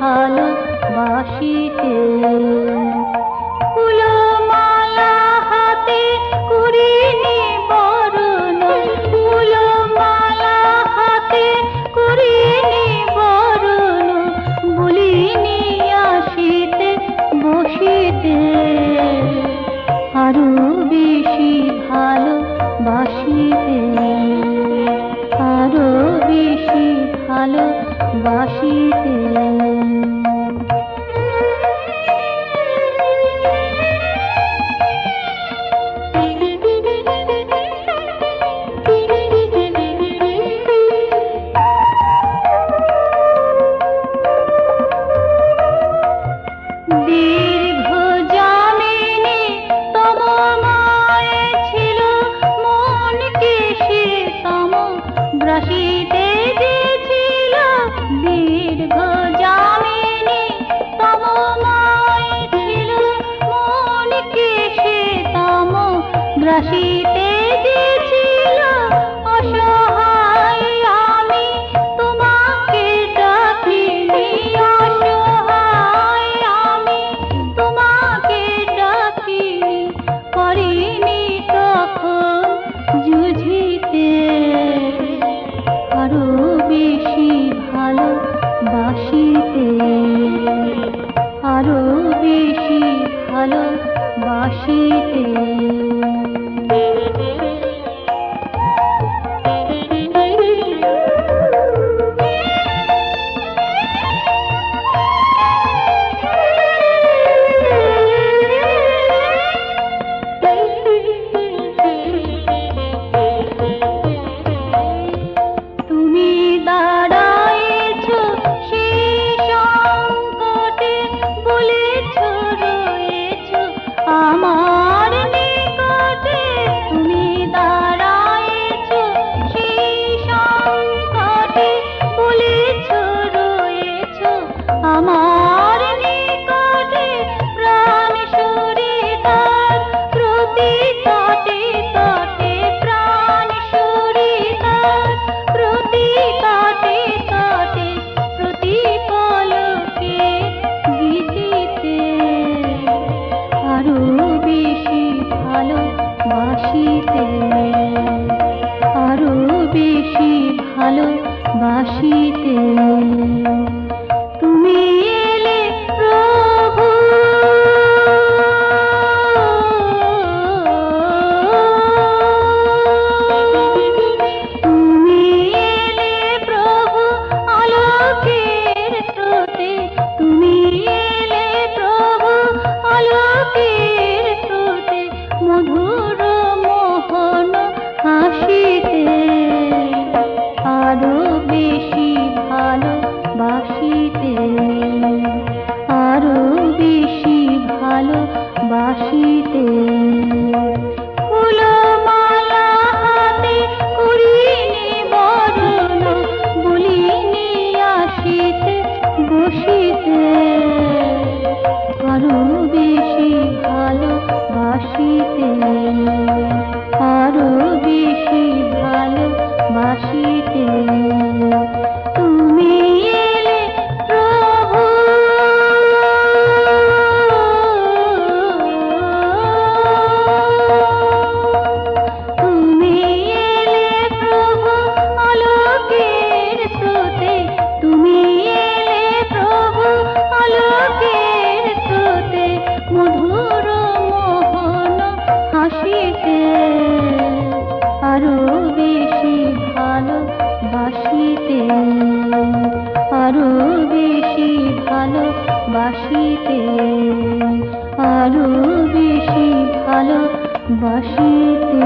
ভালোবাসিতে ফুলমালা হাতে করিনি বরণ, ফুলমালা হাতে করিনি বরণ, বলিনি আসিতে বসিতে আরো বেশি ভালোবাসিতে, আরো বেশি ভালোবাসিতে। দীর্ঘ যামিনী তব মায়ে ছিল মনকে সে তম গ্রাসিতে দিয়েছিল। দীর্ঘ যামিনী তব মায়ে ছিল মনকে সে তম গ্রাসিতে দিয়েছিল। অসহায় আমি তোমাকে ডাকিনি, অসহায় আমি তোমাকে ডাকিনি, পারিনি তখন যুঝিতে আরো বেশি ভালোবাসিতে, আরো বেশি ভালোবাসিতে। তুমি দাঁড়ায়েছ সেই সংকটে, বলেছ রয়েছ আমার নিকটে। তুমি দাঁড়ায়েছ সেই সংকটে, বলেছ রয়েছ আমার নিকটে। প্রাণ সুরিতার প্রতি তটে তটে, প্রাণ সুরিতার প্রতি তটে তটে, প্রতি পলকে গীতিতে আরো বেশি ভালোবাসিতে, আরো বেশি ভালোবাসিতে। তুমি এলে প্রভু, তুমি এলে প্রভু আলোকের স্রোতে, তুমি এলে প্রভু আলোকের স্রোতে, মধুর মোহন হাসিতে আরো বেশি ভালোবাসিতে। আরো বেশি ভালোবাসিতে।